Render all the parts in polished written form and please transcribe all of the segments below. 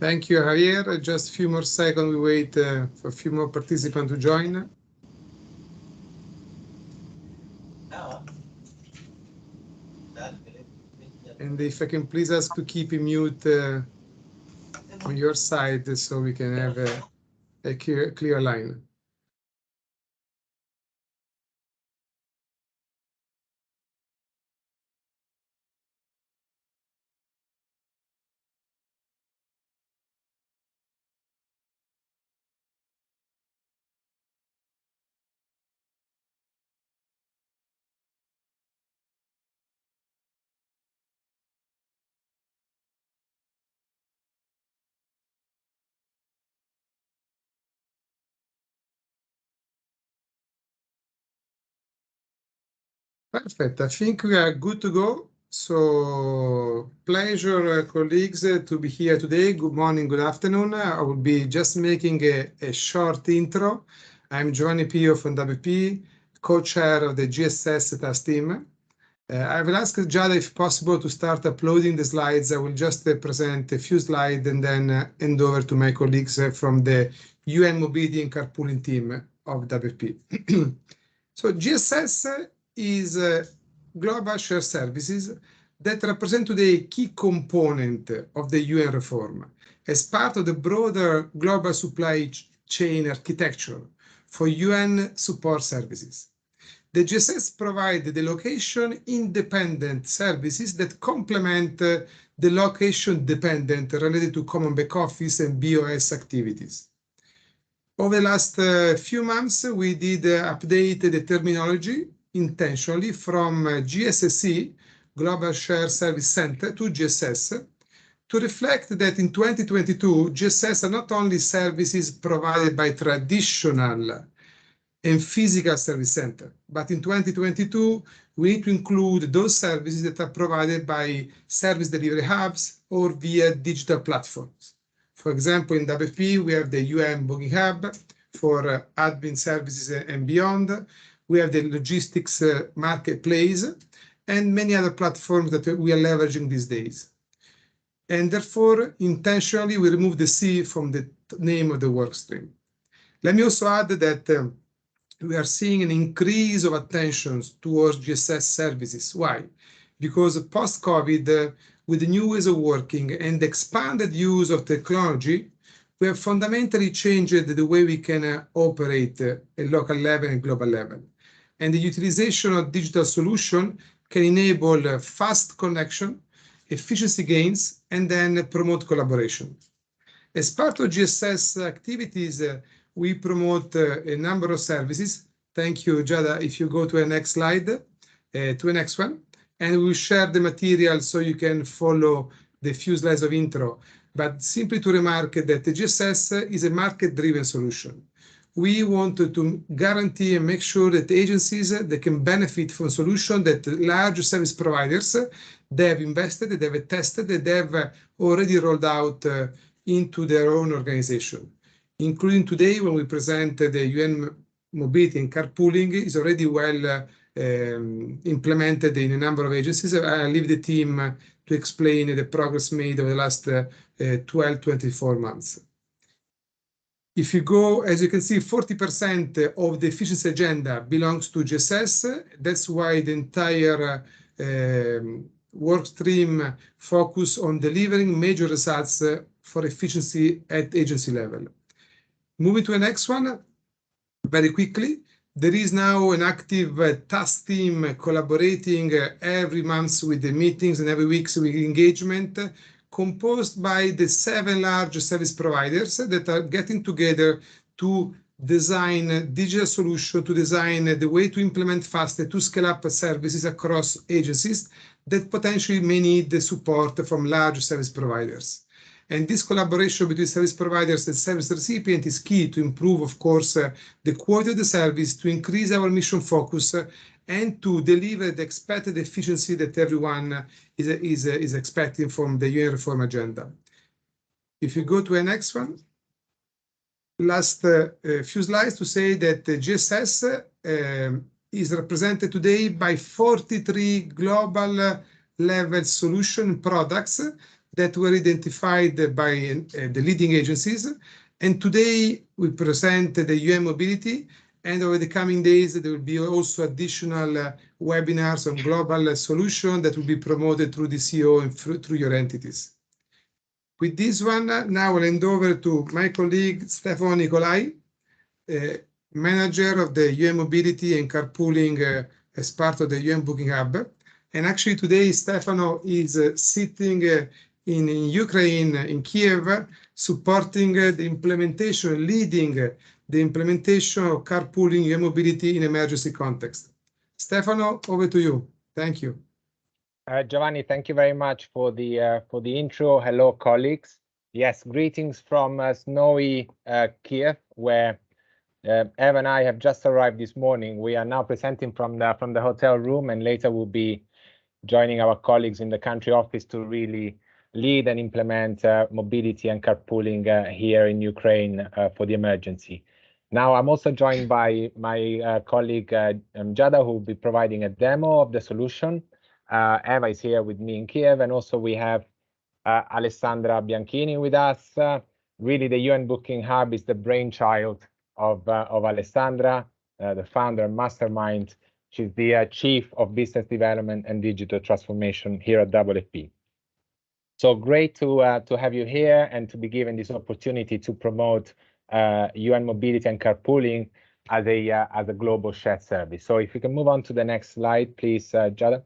Thank you, Javier. Just a few more seconds. We wait for a few more participants to join. And if I can please ask to keep a mute on your side so we can have a clear line. Perfect. I think we are good to go. So pleasure, colleagues, to be here today. Good morning, good afternoon. I will be just making a short intro. I'm Giovanni Pio from WP, co-chair of the GSS task team. I will ask Giada if possible to start uploading the slides. I will just present a few slides and then hand over to my colleagues from the UN Mobility and Carpooling team of WP. So GSS is global shared services that represent today a key component of the UN reform as part of the broader global supply chain architecture for UN support services. The GSS provide the location-independent services that complement the location-dependent related to common back office and BOS activities. Over the last few months, we did update the terminology intentionally from GSSC, Global Shared Service Center, to GSS, to reflect that in 2022, GSS are not only services provided by traditional and physical service center, but in 2022, we need to include those services that are provided by service delivery hubs or via digital platforms. For example, in WP, we have the UN Booking Hub for admin services and beyond. We have the logistics marketplace and many other platforms that we are leveraging these days. And therefore, intentionally, we remove the C from the name of the workstream. Let me also add that we are seeing an increase of attention towards GSS services. Why? Because post-COVID, with the new ways of working and the expanded use of technology, we have fundamentally changed the way we can operate at local level and global level. And the utilization of digital solutions can enable fast connection, efficiency gains, and then promote collaboration. As part of GSS activities, we promote a number of services. Thank you, Giada. If you go to the next slide, to the next one, and we will share the material so you can follow the few slides of intro. But simply to remark that the GSS is a market-driven solution. We want to guarantee and make sure that agencies that can benefit from solutions that large service providers, they have invested, they have tested, they have already rolled out into their own organization. Including today, when we present the UN Mobility and Carpooling is already well implemented in a number of agencies. I leave the team to explain the progress made over the last 12-24 months. If you go, as you can see, 40% of the efficiency agenda belongs to GSS. That's why the entire work stream focus on delivering major results for efficiency at agency level. Moving to the next one, very quickly, there is now an active task team collaborating every month with the meetings and every week with engagement, composed by the 7 large service providers that are getting together to design digital solutions, to design the way to implement faster, to scale up services across agencies that potentially may need the support from large service providers. And this collaboration between service providers and service recipient is key to improve, of course, the quality of the service, to increase our mission focus, and to deliver the expected efficiency that everyone is expecting from the UN reform agenda. If you go to the next one, last few slides to say that the GSS is represented today by 43 global level solution products that were identified by the leading agencies. And today we present the UN Mobility, and over the coming days, there will be also additional webinars on global solution that will be promoted through the CEO and through your entities. With this one, now I'll hand over to my colleague, Stefano Nicolai, manager of the UN Mobility and Carpooling as part of the UN Booking Hub. And actually today, Stefano is sitting in Ukraine, in Kiev, supporting the implementation, leading the implementation of carpooling UN Mobility in emergency context. Stefano, over to you. Thank you. Giovanni, thank you very much for the intro. Hello, colleagues. Yes, greetings from snowy Kiev, where Eva and I have just arrived this morning. We are now presenting from the hotel room, and later we'll be joining our colleagues in the country office to really lead and implement mobility and carpooling here in Ukraine for the emergency. Now, I'm also joined by my colleague Giada, who will be providing a demo of the solution. Eva is here with me in Kiev, and also we have Alessandra Bianchini with us. Really, the UN Booking Hub is the brainchild of Alessandra, the founder and mastermind. She's the Chief of Business Development and Digital Transformation here at WFP. So great to have you here and to be given this opportunity to promote UN Mobility and Carpooling as a global shared service. So if we can move on to the next slide, please, Giada.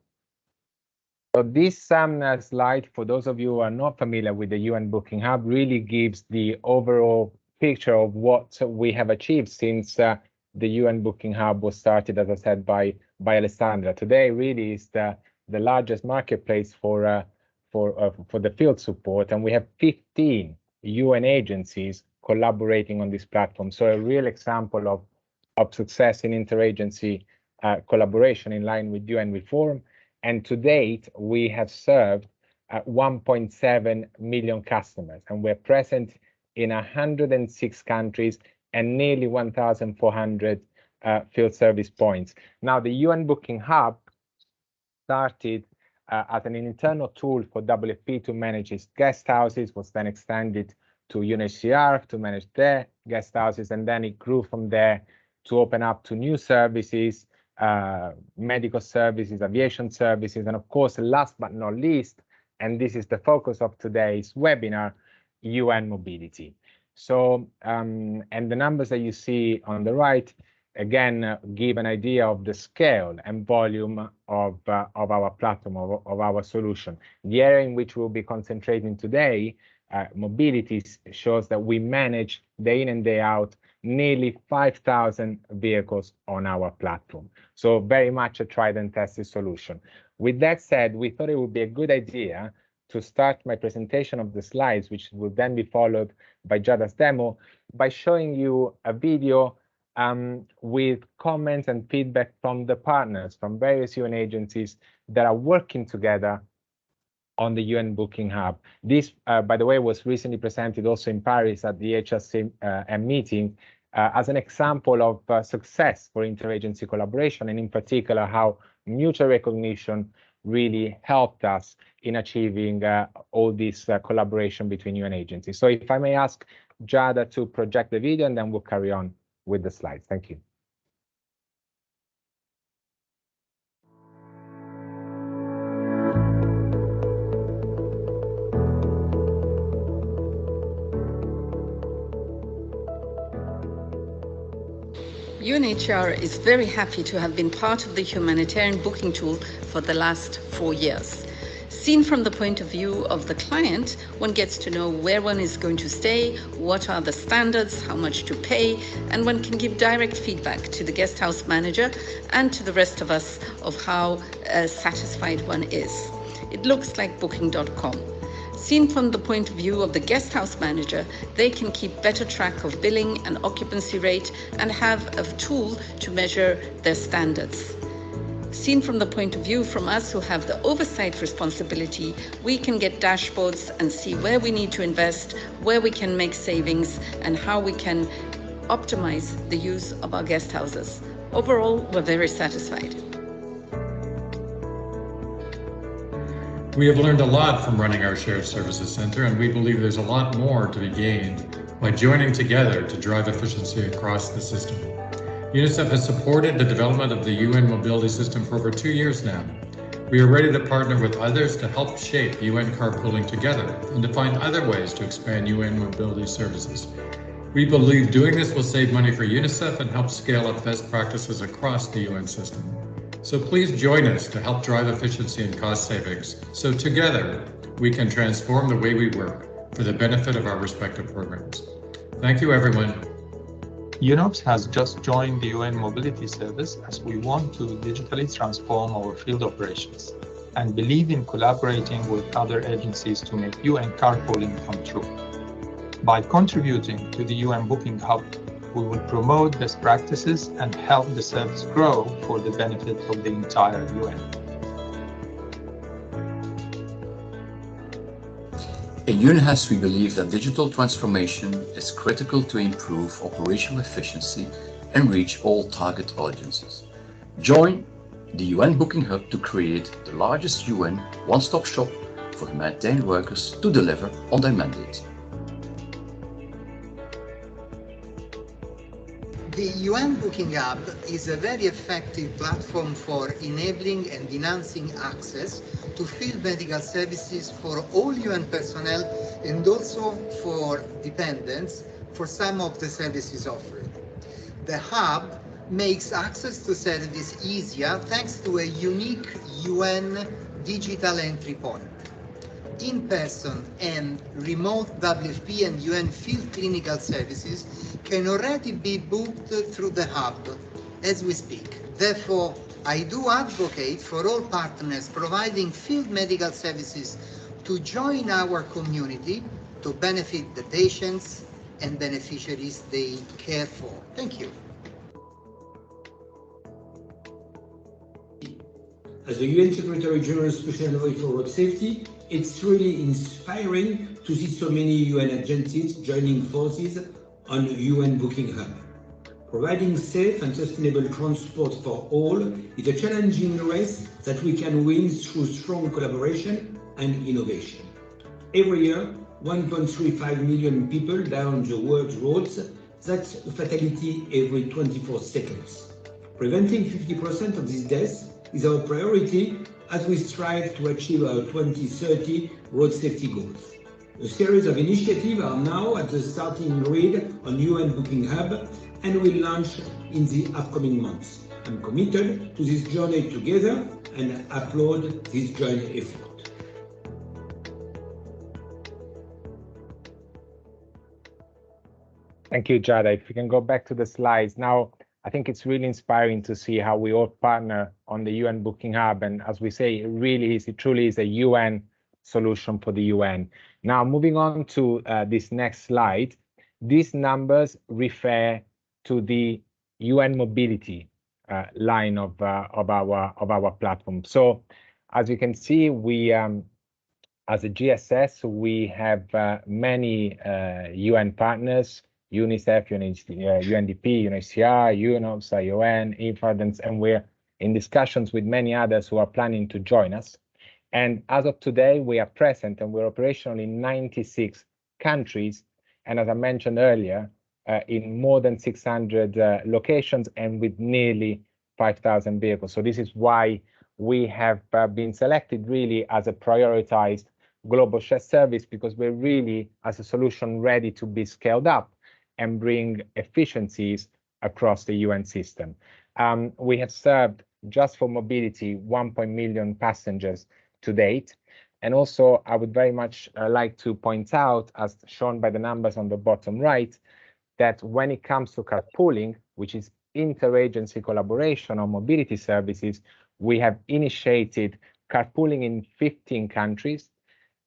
So this slide, for those of you who are not familiar with the UN Booking Hub, really gives the overall picture of what we have achieved since the UN Booking Hub was started, as I said, by Alessandra. Today really is the largest marketplace for the field support, and we have 15 UN agencies collaborating on this platform. So a real example of success in interagency collaboration in line with UN reform. And to date, we have served 1.7 million customers, and we're present in 106 countries and nearly 1,400 field service points. Now, the UN Booking Hub started as an internal tool for WFP to manage its guest houses, was then extended to UNHCR to manage their guest houses, and then it grew from there to open up to new services, medical services, aviation services, and of course, last but not least, and this is the focus of today's webinar, UN Mobility. So, and the numbers that you see on the right, again, give an idea of the scale and volume of our platform, of our solution. The area in which we'll be concentrating today, mobility, shows that we manage day in and day out nearly 5,000 vehicles on our platform. So very much a tried and tested solution. With that said, we thought it would be a good idea to start my presentation of the slides, which will then be followed by Giada's demo, by showing you a video with comments and feedback from the partners, from various UN agencies that are working together on the UN Booking Hub. This, by the way, was recently presented also in Paris at the HRCM meeting as an example of success for interagency collaboration, and in particular, how mutual recognition really helped us in achieving all this collaboration between UN agencies. So if I may ask Giada to project the video, and then we'll carry on with the slides. Thank you. UNHCR is very happy to have been part of the humanitarian booking tool for the last 4 years. Seen from the point of view of the client, one gets to know where one is going to stay, what are the standards, how much to pay, and one can give direct feedback to the guest house manager and to the rest of us of how satisfied one is. It looks like booking.com. Seen from the point of view of the guest house manager, they can keep better track of billing and occupancy rate and have a tool to measure their standards. Seen from the point of view from us who have the oversight responsibility, we can get dashboards and see where we need to invest, where we can make savings, and how we can optimize the use of our guest houses. Overall, we're very satisfied. We have learned a lot from running our shared services center, and we believe there's a lot more to be gained by joining together to drive efficiency across the system. UNICEF has supported the development of the UN mobility system for over 2 years now. We are ready to partner with others to help shape UN carpooling together and to find other ways to expand UN mobility services. We believe doing this will save money for UNICEF and help scale up best practices across the UN system. So please join us to help drive efficiency and cost savings, so together we can transform the way we work for the benefit of our respective programs. Thank you, everyone. UNOPS has just joined the UN Mobility Service as we want to digitally transform our field operations and believe in collaborating with other agencies to make UN carpooling come true. By contributing to the UN Booking Hub, we will promote best practices and help the service grow for the benefit of the entire UN. At UNHAS, we believe that digital transformation is critical to improve operational efficiency and reach all target audiences. Join the UN Booking Hub to create the largest UN one-stop shop for humanitarian workers to deliver on their mandate. The UN Booking Hub is a very effective platform for enabling and enhancing access to field medical services for all UN personnel and also for dependents for some of the services offered. The hub makes access to service easier thanks to a unique UN digital entry point. In-person and remote WFP and UN field clinical services can already be booked through the hub as we speak. Therefore, I do advocate for all partners providing field medical services to join our community to benefit the patients and beneficiaries they care for. Thank you. As the UN Secretary General Special Envoy for Road Safety, it's really inspiring to see so many UN agencies joining forces on UN Booking Hub. Providing safe and sustainable transport for all is a challenging race that we can win through strong collaboration and innovation. Every year, 1.35 million people die on the world's roads. That's a fatality every 24 seconds. Preventing 50% of these deaths is our priority as we strive to achieve our 2030 road safety goals. A series of initiatives are now at the starting grid on UN Booking Hub and will launch in the upcoming months. I'm committed to this journey together and applaud this joint effort. Thank you, Giada. If we can go back to the slides. Now, I think it's really inspiring to see how we all partner on the UN Booking Hub. And as we say, it truly is a UN solution for the UN. Now, moving on to this next slide, these numbers refer to the UN mobility line of our platform. So, as you can see, we as a GSS, we have many UN partners. UNICEF, UNDP, UNHCR, UNOPS, ION, IFAD, and we're in discussions with many others who are planning to join us. And as of today, we are present and we're operational in 96 countries. And as I mentioned earlier, in more than 600 locations and with nearly 5,000 vehicles. So this is why we have been selected really as a prioritized global shared service, because we're really, as a solution, ready to be scaled up and bring efficiencies across the UN system. We have served, just for mobility, 1 million passengers to date. And also, I would very much like to point out, as shown by the numbers on the bottom right, that when it comes to carpooling, which is interagency collaboration on mobility services, we have initiated carpooling in 15 countries,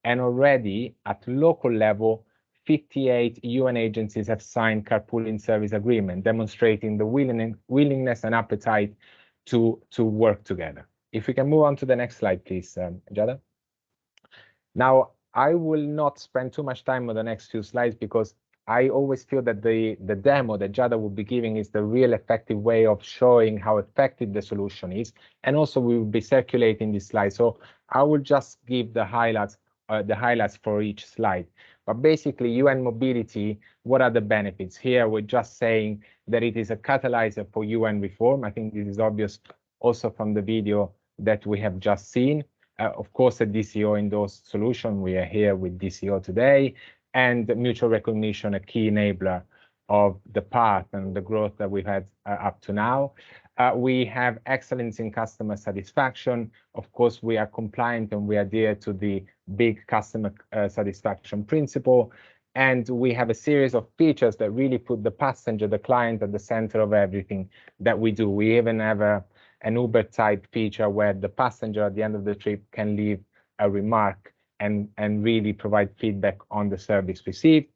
and already at local level, 58 UN agencies have signed carpooling service agreement, demonstrating the willingness and appetite to work together. If we can move on to the next slide, please, Giada. Now, I will not spend too much time on the next few slides because I always feel that the demo that Giada will be giving is the real effective way of showing how effective the solution is. And also we will be circulating this slide. So I will just give the highlights for each slide. But basically, UN mobility, what are the benefits? Here we're just saying that it is a catalyzer for UN reform. I think this is obvious also from the video that we have just seen. Of course, a DCO endorsed solution. We are here with DCO today, and mutual recognition, a key enabler of the path and the growth that we've had up to now. We have excellence in customer satisfaction. Of course, we are compliant and we adhere to the big customer satisfaction principle. And we have a series of features that really put the passenger, the client, at the center of everything that we do. We even have an Uber type feature where the passenger at the end of the trip can leave a remark and really provide feedback on the service received.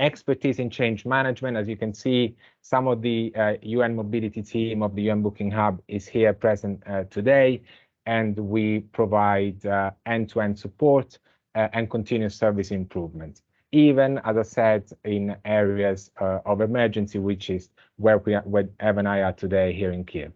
Expertise in change management. As you can see, some of the UN mobility team of the UN Booking Hub is here present today, and we provide end-to-end support and continuous service improvement. Even, as I said, in areas of emergency, which is where Ev and I are today here in Kiev.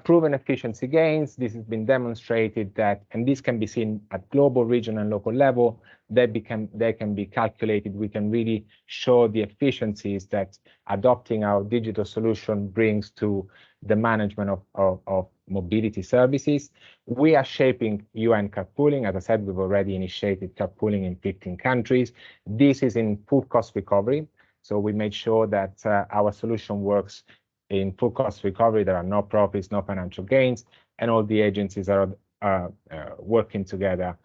Proven efficiency gains. This has been demonstrated that, and this can be seen at global, regional, and local level, they can be calculated. We can really show the efficiencies that adopting our digital solution brings to the management of mobility services. We are shaping UN carpooling. As I said, we've already initiated carpooling in 15 countries. This is in full cost recovery. So we made sure that our solution works in full cost recovery. There are no profits, no financial gains, and all the agencies are working together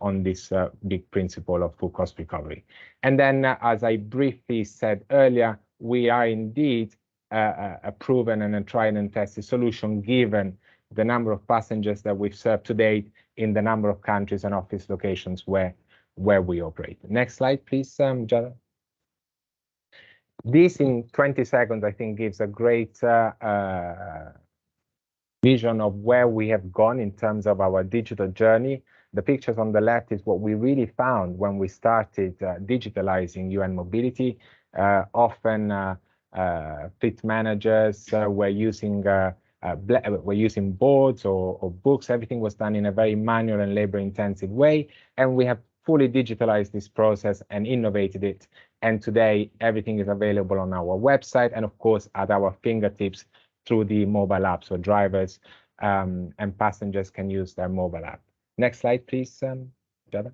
on this big principle of full cost recovery. And then, as I briefly said earlier, we are indeed a proven and a tried and tested solution, given the number of passengers that we've served to date in the number of countries and office locations where we operate. Next slide, please, Giada. This in 20 seconds, I think, gives a great vision of where we have gone in terms of our digital journey. The pictures on the left is what we really found when we started digitalizing UN mobility. Often fleet managers were using boards or books. Everything was done in a very manual and labor-intensive way, and we have fully digitalized this process and innovated it. And today, everything is available on our website and, of course, at our fingertips through the mobile app. So drivers and passengers can use their mobile app. Next slide, please, Giada.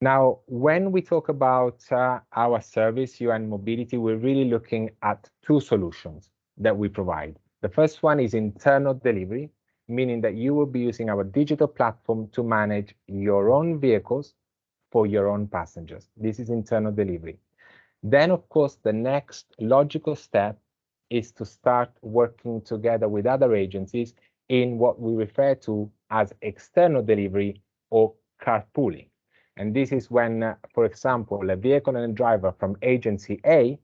Now, when we talk about our service, UN Mobility, we're really looking at two solutions that we provide. The first one is internal delivery, meaning that you will be using our digital platform to manage your own vehicles for your own passengers. This is internal delivery. Then, of course, the next logical step is to start working together with other agencies in what we refer to as external delivery or carpooling. And this is when, for example, a vehicle and a driver from agency A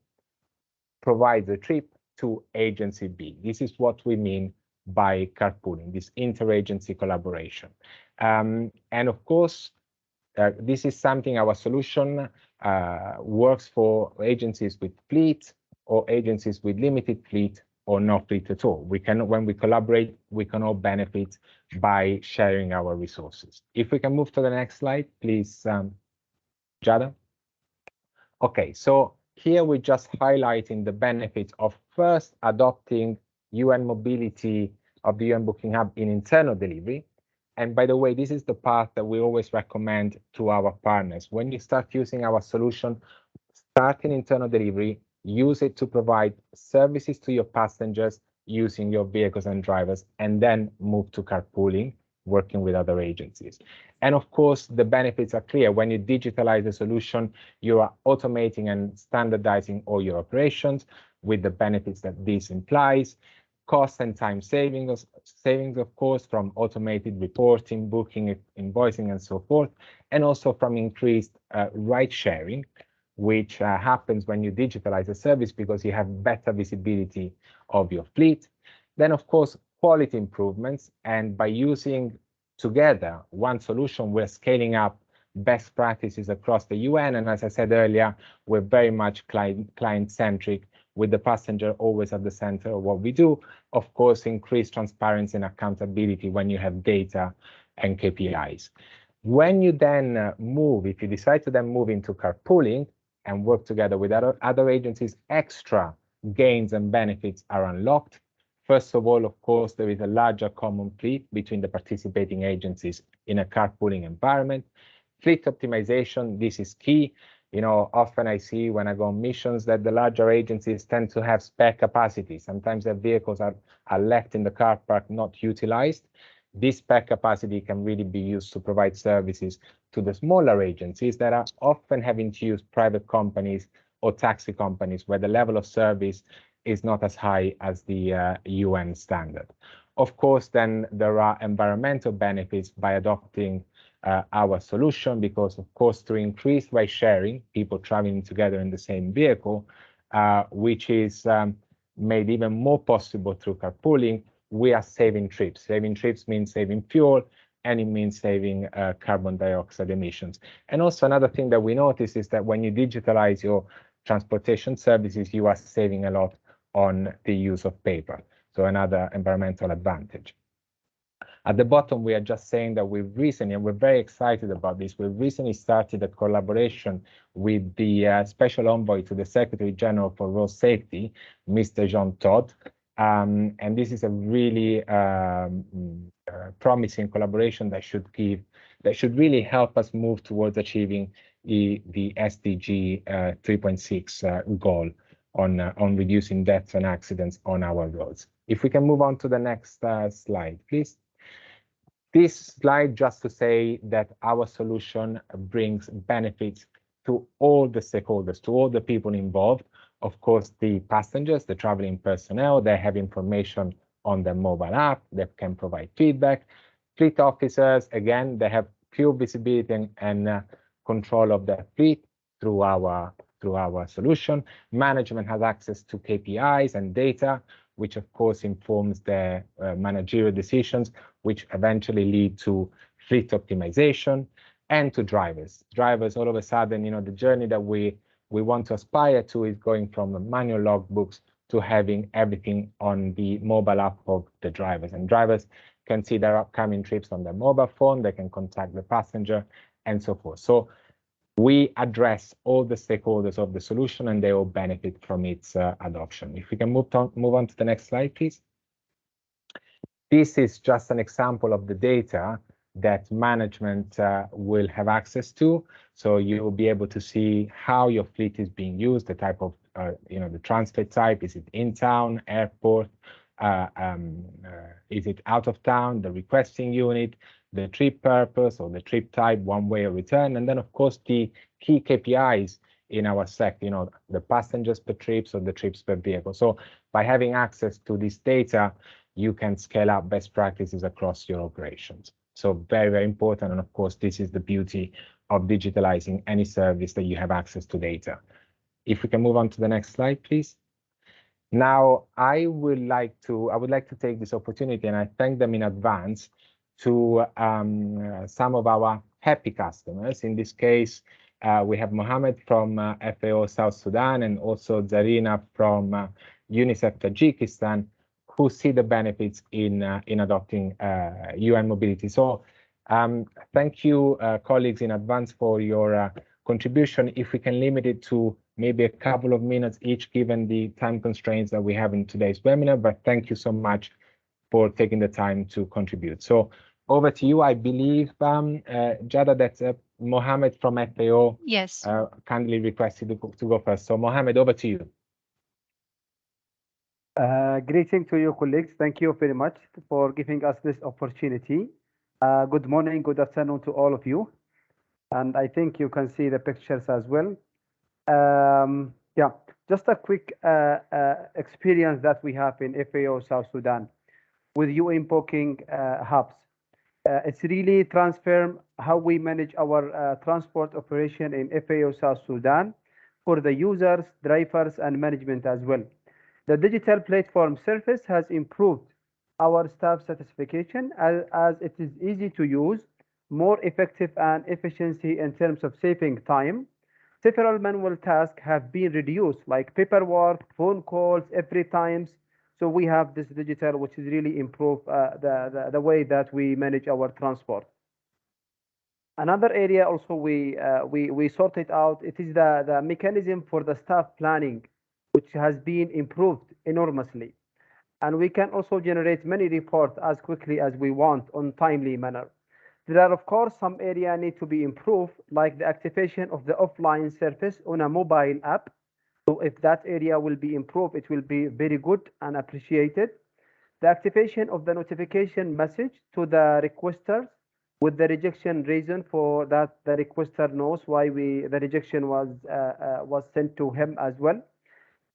provides a trip to agency B. This is what we mean by carpooling, this interagency collaboration. And of course, this is something our solution works for agencies with fleet or agencies with limited fleet or no fleet at all. When we collaborate, we can all benefit by sharing our resources. If we can move to the next slide, please, Giada. Okay, so here we're just highlighting the benefits of first adopting UN mobility of the UN Booking Hub in internal delivery. And by the way, this is the path that we always recommend to our partners. When you start using our solution, start in internal delivery, use it to provide services to your passengers using your vehicles and drivers, and then move to carpooling, working with other agencies. And of course, the benefits are clear. When you digitalize the solution, you are automating and standardizing all your operations with the benefits that this implies. Cost and time savings, of course, from automated reporting, booking, invoicing, and so forth, and also from increased ride sharing, which happens when you digitalize a service because you have better visibility of your fleet. Then, of course, quality improvements, and by using together one solution, we're scaling up best practices across the UN. And as I said earlier, we're very much client-centric, with the passenger always at the center of what we do. Of course, increase transparency and accountability when you have data and KPIs. When you then if you decide to then move into carpooling and work together with other agencies, extra gains and benefits are unlocked. First of all, of course, there is a larger common fleet between the participating agencies in a carpooling environment. Fleet optimization, this is key. You know, often I see when I go on missions that the larger agencies tend to have spare capacity. Sometimes their vehicles are left in the car park, not utilized. This spare capacity can really be used to provide services to the smaller agencies that are often having to use private companies or taxi companies where the level of service is not as high as the UN standard. Of course, then there are environmental benefits by adopting our solution, because of course, to increase ride sharing, people traveling together in the same vehicle, which is made even more possible through carpooling, we are saving trips. Saving trips means saving fuel, and it means saving carbon dioxide emissions. And also another thing that we notice is that when you digitalize your transportation services, you are saving a lot on the use of paper. So another environmental advantage. At the bottom, we are just saying that we've recently, and we're very excited about this, we've recently started a collaboration with the Special Envoy to the Secretary General for Road Safety, Mr. Jean Todt. And this is a really promising collaboration that should really help us move towards achieving the SDG 3.6 goal on reducing deaths and accidents on our roads. If we can move on to the next slide, please. This slide just to say that our solution brings benefits to all the stakeholders, to all the people involved. Of course, the passengers, the traveling personnel, they have information on their mobile app, they can provide feedback. Fleet officers, again, they have pure visibility and control of their fleet through our solution. Management has access to KPIs and data, which of course informs their managerial decisions, which eventually lead to fleet optimization, and to drivers. Drivers, all of a sudden, you know, the journey that we want to aspire to is going from manual logbooks to having everything on the mobile app of the drivers. And drivers can see their upcoming trips on their mobile phone, they can contact the passenger, and so forth. So we address all the stakeholders of the solution, and they all benefit from its adoption. If we can move on to the next slide, please. This is just an example of the data that management will have access to. So you will be able to see how your fleet is being used, the type of, the transfer type. Is it in town, airport? Is it out of town, the requesting unit, the trip purpose or the trip type, one way or return? And then, of course, the key KPIs in our sector, the passengers per trips or the trips per vehicle. So by having access to this data, you can scale up best practices across your operations. So very, very important. And of course, this is the beauty of digitalizing any service, that you have access to data. If we can move on to the next slide, please. Now, I would like to take this opportunity, and I thank them in advance, to some of our happy customers. In this case, we have Mohammed from FAO South Sudan, and also Zarina from UNICEF Tajikistan, who see the benefits in adopting UN mobility. So thank you, colleagues, in advance for your contribution. If we can limit it to maybe a couple of minutes each, given the time constraints that we have in today's webinar, but thank you so much for taking the time to contribute. So over to you. I believe, Jada, that Mohammed from FAO yes. kindly requested to go first. So Mohammed, over to you. Greeting to your colleagues. Thank you very much for giving us this opportunity. Good morning, good afternoon to all of you. And I think you can see the pictures as well. Yeah, just a quick experience that we have in FAO South Sudan with UN booking hubs. It's really transformed how we manage our transport operation in FAO South Sudan for the users, drivers, and management as well. The digital platform service has improved our staff satisfaction as it is easy to use, more effective and efficiency in terms of saving time. Several manual tasks have been reduced, like paperwork, phone calls, every times. So we have this digital, which is really improve the way that we manage our transport. Another area also we sorted out, it is the mechanism for the staff planning, which has been improved enormously. And we can also generate many reports as quickly as we want on timely manner. There are, of course, some area need to be improved, like the activation of the offline service on a mobile app. So if that area will be improved, it will be very good and appreciated. The activation of the notification message to the requesters with the rejection reason, for that the requester knows why the rejection was sent to him as well.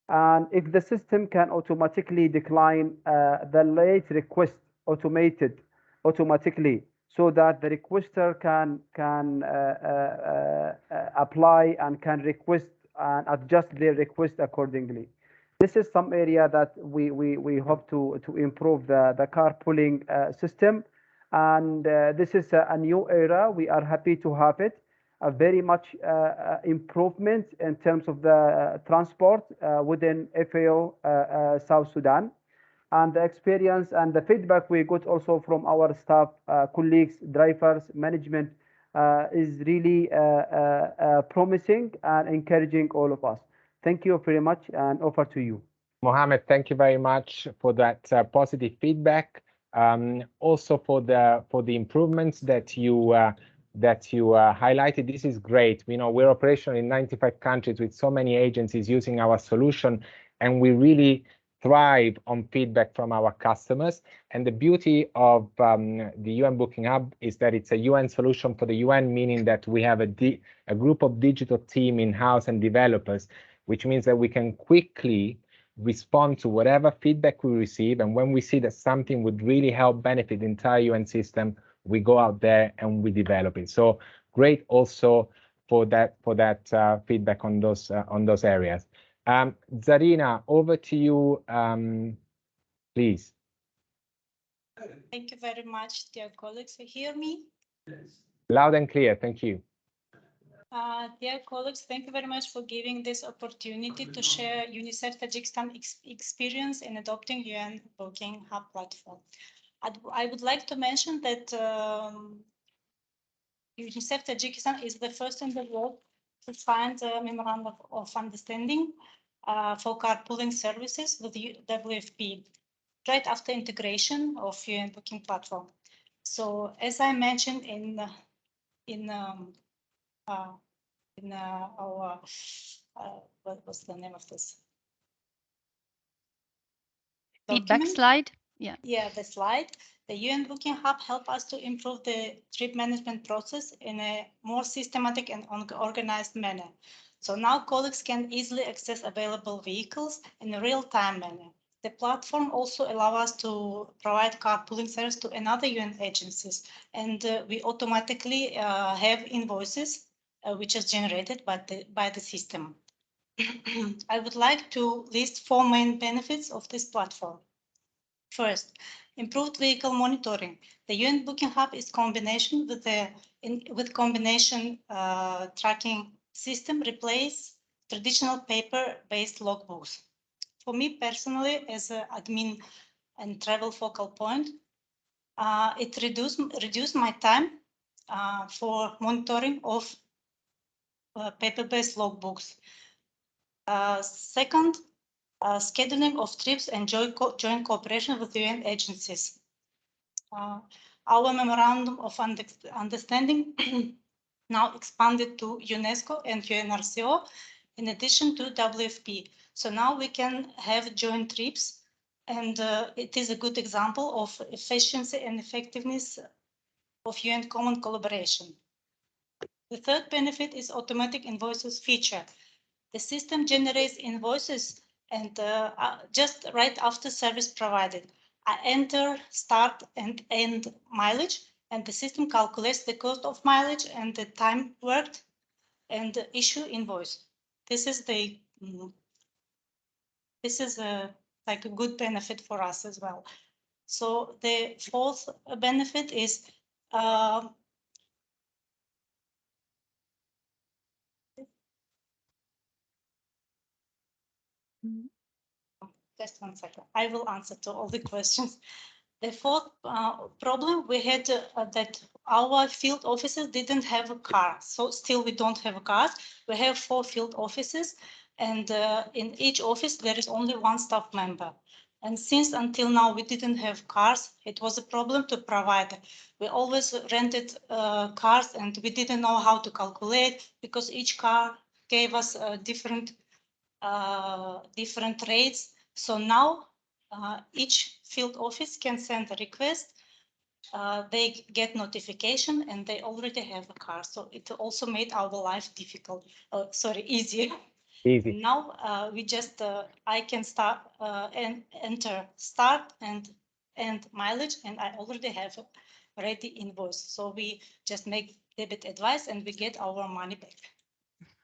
And if the system can automatically decline the late request automatically, so that the requester can apply and can request and adjust their request accordingly. This is some area that we hope to improve the carpooling system. And this is a new era. We are happy to have it. A very much improvement in terms of the transport within FAO South Sudan. And the experience and the feedback we got also from our staff, colleagues, drivers, management is really promising and encouraging all of us. Thank you very much, and over to you. Mohammed, thank you very much for that positive feedback. Also for the improvements that you highlighted. This is great. You know, we're operational in 95 countries with so many agencies using our solution, and we really thrive on feedback from our customers. And the beauty of the UN Booking Hub is that it's a UN solution for the UN, meaning that we have a group of digital team in-house and developers, which means that we can quickly respond to whatever feedback we receive. And when we see that something would really help benefit the entire UN system, we go out there and we develop it. So great also for that feedback on those areas. Zarina, over to you, please. Thank you very much, dear colleagues. You hear me? Yes. Loud and clear. Thank you. Dear colleagues, thank you very much for giving this opportunity to share UNICEF Tajikistan experience in adopting UN Booking Hub platform. I would like to mention that UNICEF Tajikistan is the first in the world to sign the Memorandum of Understanding for carpooling services with the WFP, right after integration of UN Booking platform. So as I mentioned our what was the name of this feedback slide? Yeah, the slide. The UN Booking Hub helped us to improve the trip management process in a more systematic and organized manner. So now colleagues can easily access available vehicles in a real-time manner. The platform also allows us to provide carpooling service to another UN agencies, and we automatically have invoices which is generated by the system. I would like to list 4 main benefits of this platform. First, improved vehicle monitoring. The UN Booking Hub is combination with combination tracking system replace traditional paper-based logbooks. For me personally, as an admin and travel focal point, it reduced my time for monitoring of paper-based logbooks. Second, scheduling of trips and joint cooperation with UN agencies. Our Memorandum of Understanding now expanded to UNESCO and UNRCO in addition to WFP. So now we can have joint trips, and it is a good example of efficiency and effectiveness of UN common collaboration. The third benefit is automatic invoices feature. The system generates invoices and just right after service provided. I enter start and end mileage, and the system calculates the cost of mileage and the time worked and issue invoice. This is like a good benefit for us as well. So the fourth benefit is Just 1 second. I will answer to all the questions. The fourth problem we had that our field offices didn't have a car. So still we don't have cars. We have 4 field offices, and in each office there is only 1 staff member. And since until now we didn't have cars, it was a problem to provide. We always rented cars, and we didn't know how to calculate because each car gave us different rates. So now each field office can send a request. They get notification, and they already have a car. So it also made our life difficult. Easier. Easy. Now we just I can start and enter start and end mileage, and I already have a ready invoice. So we just make debit advice, and we get our money back.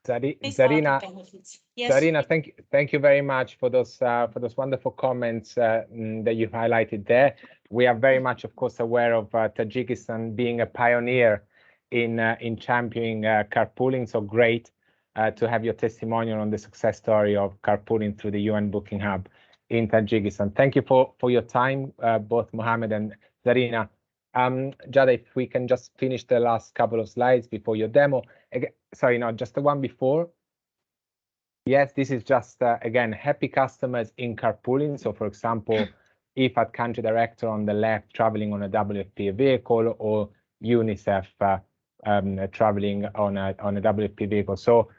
Zarina, yes. Zarina, thank you very much for those wonderful comments that you highlighted there. We are very much, of course, aware of Tajikistan being a pioneer in championing carpooling. So great to have your testimonial on the success story of carpooling through the UN Booking Hub in Tajikistan. Thank you for your time, both Mohammed and Zarina. Jada, if we can just finish the last couple of slides before your demo. Again, sorry, no, just the one before. Yes, this is just, again, happy customers in carpooling. So, for example, IFAD country director on the left traveling on a WFP vehicle, or UNICEF traveling on a WFP vehicle. So,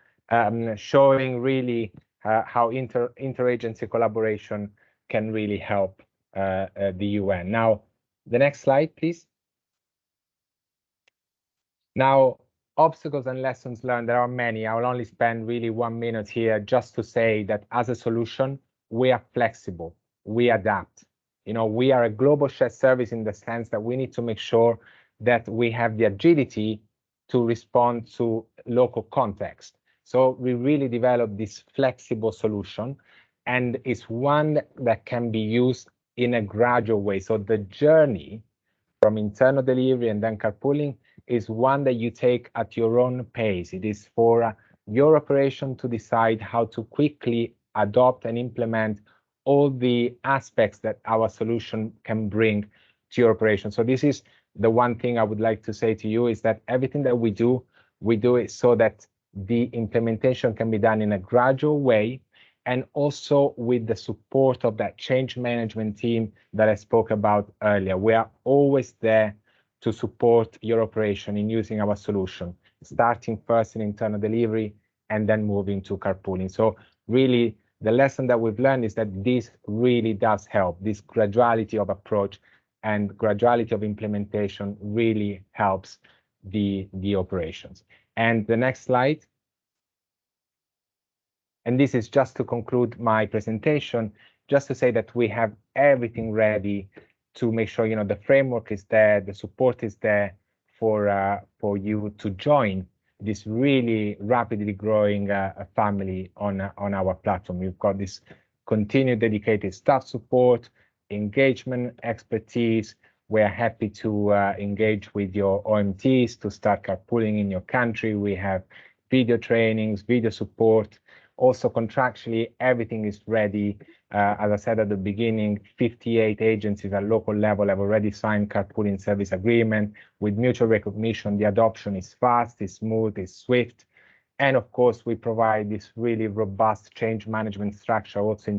showing really how interagency collaboration can really help the UN. Now, the next slide, please. Now, obstacles and lessons learned, there are many. I will only spend really 1 minute here just to say that as a solution, we are flexible, we adapt. You know, we are a global shared service in the sense that we need to make sure that we have the agility to respond to local context. So we really develop this flexible solution, and it's one that can be used in a gradual way. So the journey from internal delivery and then carpooling is one that you take at your own pace. It is for your operation to decide how to quickly adopt and implement all the aspects that our solution can bring to your operation. So this is the one thing I would like to say to you, is that everything that we do it so that the implementation can be done in a gradual way, and also with the support of that change management team that I spoke about earlier. We are always there to support your operation in using our solution, starting first in internal delivery and then moving to carpooling. So really, the lesson that we've learned is that this really does help. This graduality of approach and graduality of implementation really helps the operations. And the next slide. And this is just to conclude my presentation, just to say that we have everything ready to make sure, you know, the framework is there, the support is there for you to join this really rapidly growing family on our platform. We've got this continued dedicated staff support, engagement, expertise. We're happy to engage with your OMTs to start carpooling in your country. We have video trainings, video support. Also contractually, everything is ready. As I said at the beginning, 58 agencies at local level have already signed carpooling service agreement. With mutual recognition, the adoption is fast, is smooth, is swift. And of course, we provide this really robust change management structure also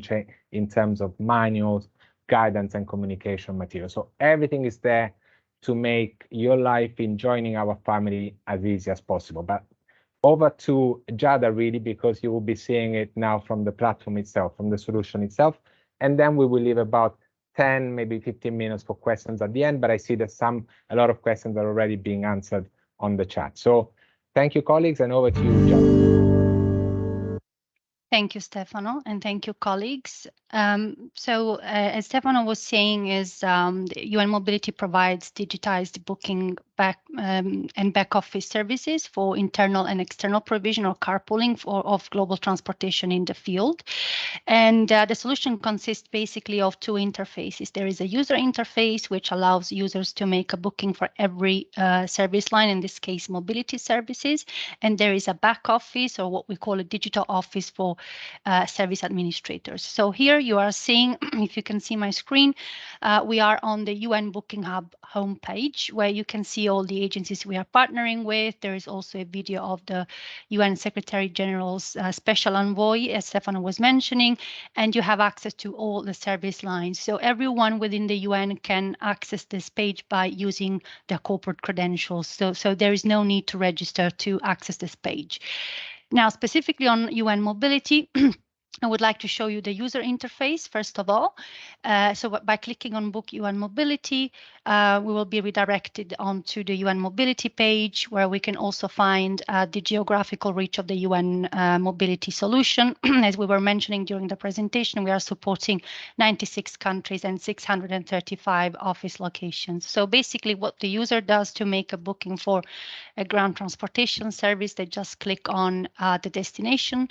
in terms of manuals, guidance, and communication material. So everything is there to make your life in joining our family as easy as possible. But over to Jada, really, because you will be seeing it now from the platform itself, from the solution itself. And then we will leave about 10, maybe 15 minutes for questions at the end. But I see that a lot of questions are already being answered on the chat. So thank you, colleagues, and over to you, Jada. Thank you, Stefano, and thank you, colleagues. As Stefano was saying, UN Mobility provides digitized booking back office services for internal and external provision or carpooling of global transportation in the field. And the solution consists basically of two interfaces. There is a user interface, which allows users to make a booking for every service line, in this case, mobility services. And there is a back office, or what we call a digital office for service administrators. So here you are seeing, if you can see my screen, we are on the UN Booking Hub homepage, where you can see all the agencies we are partnering with. There is also a video of the UN Secretary General's special envoy, as Stefano was mentioning, and you have access to all the service lines. So everyone within the UN can access this page by using their corporate credentials. So there is no need to register to access this page. Now, specifically on UN mobility, I would like to show you the user interface, first of all. So by clicking on Book UN Mobility, we will be redirected onto the UN Mobility page, where we can also find the geographical reach of the UN mobility solution. As we were mentioning during the presentation, we are supporting 96 countries and 635 office locations. So basically what the user does to make a booking for a ground transportation service, they just click on the destination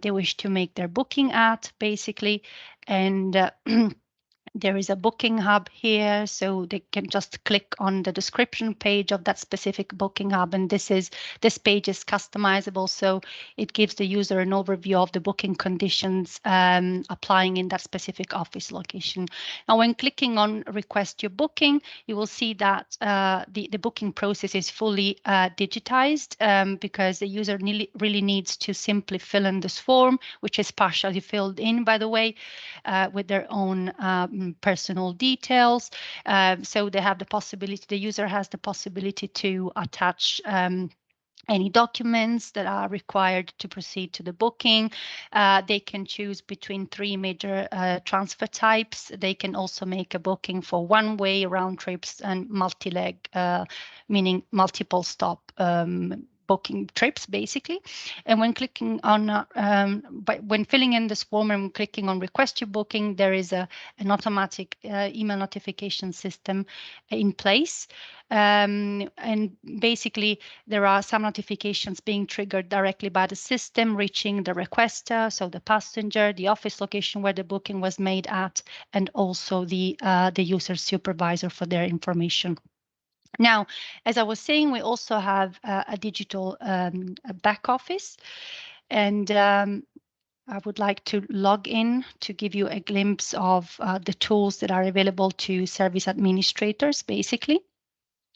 they wish to make their booking at, basically, and there is a booking hub here, so they can just click on the description page of that specific booking hub, and this page is customizable, so it gives the user an overview of the booking conditions applying in that specific office location. Now, when clicking on request your booking, you will see that the booking process is fully digitized because the user really needs to simply fill in this form, which is partially filled in, by the way, with their own personal details. So they have the possibility, the user has the possibility to attach any documents that are required to proceed to the booking. They can choose between 3 major transfer types. They can also make a booking for one-way round trips and multi-leg, meaning multiple stop booking trips, basically. And when clicking on, when filling in this form and clicking on request your booking, there is an automatic email notification system in place. And basically, there are some notifications being triggered directly by the system, reaching the requester, so the passenger, the office location where the booking was made at, and also the user supervisor for their information. Now, as I was saying, we also have a digital back office, and I would like to log in to give you a glimpse of the tools that are available to service administrators, basically.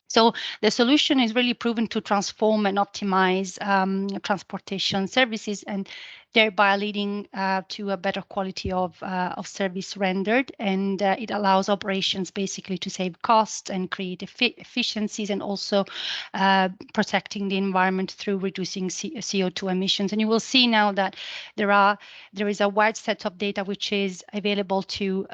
So the solution is really proven to transform and optimize transportation services, and thereby leading to a better quality of service rendered. And it allows operations basically to save costs and create efficiencies, and also protecting the environment through reducing CO2 emissions. And you will see now that there is a wide set of data which is available to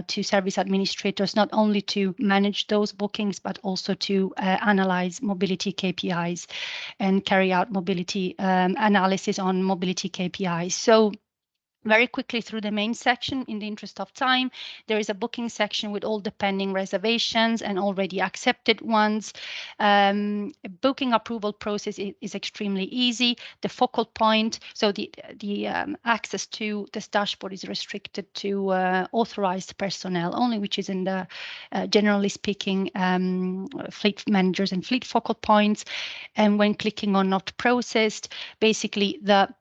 service administrators, not only to manage those bookings, but also to analyze mobility KPIs and carry out mobility analysis on mobility KPIs. So very quickly through the main section, in the interest of time, there is a booking section with all the pending reservations and already accepted ones. Booking approval process is extremely easy. The focal point, so the access to this dashboard is restricted to authorized personnel only, which is in the, generally speaking, fleet managers and fleet focal points. And when clicking on not processed, basically the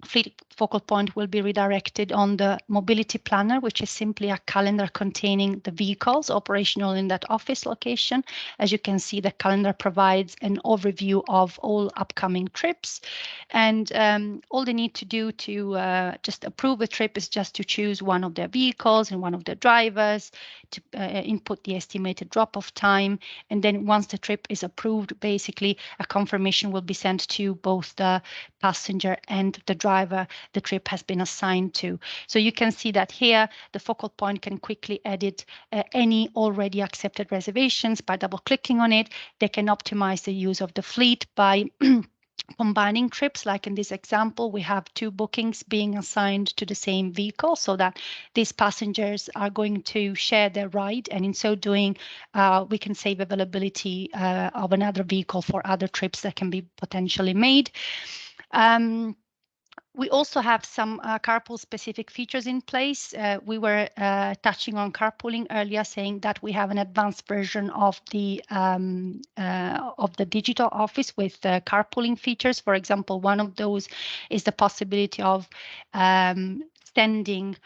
fleet focal point will be redirected on the mobility planner, which is simply a calendar containing the vehicles operational in that office location. As you can see, the calendar provides an overview of all upcoming trips, and all they need to do to just approve a trip is just to choose one of their vehicles and one of their drivers, to input the estimated drop-off time, and then once the trip is approved, basically a confirmation will be sent to both the passenger and the driver the trip has been assigned to. So you can see that here the focal point can quickly edit any already accepted reservations by double clicking on it. They can optimize the use of the fleet by combining trips. Like in this example, we have 2 bookings being assigned to the same vehicle so that these passengers are going to share their ride, and in so doing, we can save availability of another vehicle for other trips that can be potentially made. We also have some carpool-specific features in place. We were touching on carpooling earlier, saying that we have an advanced version of the digital office with carpooling features. For example, one of those is the possibility of sending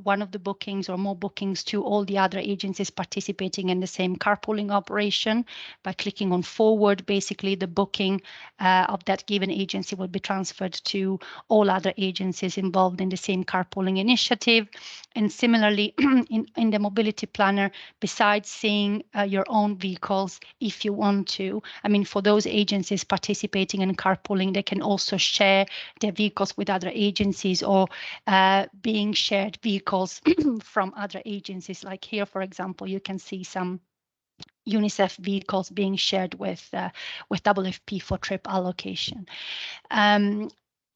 one of the bookings or more bookings to all the other agencies participating in the same carpooling operation. By clicking on forward, basically the booking of that given agency will be transferred to all other agencies involved in the same carpooling initiative. And similarly, in the mobility planner, besides seeing your own vehicles, if you want to, I mean, for those agencies participating in carpooling, they can also share their vehicles with other agencies or being shared vehicles from other agencies. Like here, for example, you can see some UNICEF vehicles being shared with WFP for trip allocation.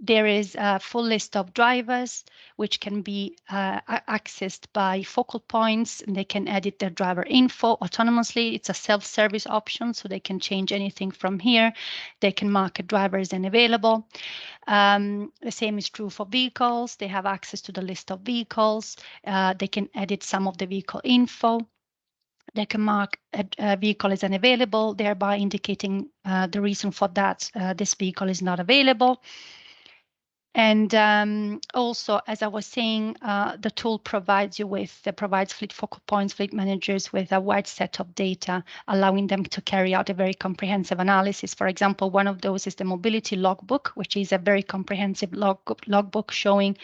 There is a full list of drivers which can be accessed by focal points, and they can edit their driver info autonomously. It's a self-service option, so they can change anything from here. They can mark a driver as unavailable. The same is true for vehicles. They have access to the list of vehicles. They can edit some of the vehicle info. They can mark a vehicle as unavailable, thereby indicating the reason for that this vehicle is not available. And also, as I was saying, the tool provides fleet focal points, fleet managers with a wide set of data, allowing them to carry out a very comprehensive analysis. For example, one of those is the mobility logbook, which is a very comprehensive logbook showing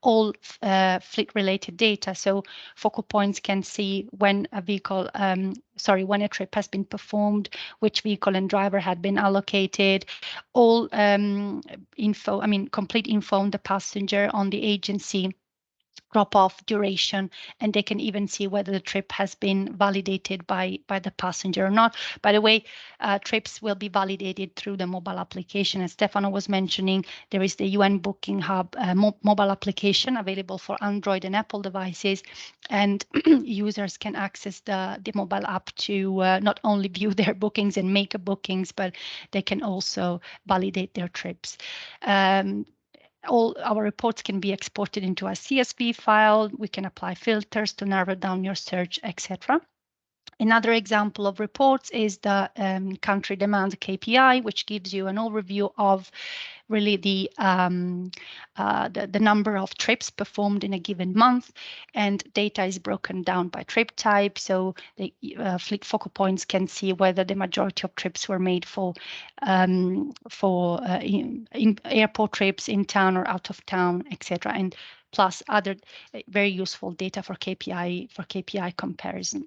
all fleet-related data. So focal points can see when a vehicle, when a trip has been performed, which vehicle and driver had been allocated, all info, I mean, complete info on the passenger, on the agency, drop-off duration, and they can even see whether the trip has been validated by the passenger or not. By the way, trips will be validated through the mobile application. As Stefano was mentioning, there is the UN Booking Hub mobile application available for Android and Apple devices, and users can access the mobile app to not only view their bookings and make bookings, but they can also validate their trips. All our reports can be exported into a CSV file. We can apply filters to narrow down your search, etc. Another example of reports is the country demand KPI, which gives you an overview of really the number of trips performed in a given month, and data is broken down by trip type. So the fleet focal points can see whether the majority of trips were made for in airport trips, in town or out of town, etc. And plus other very useful data for KPI comparison.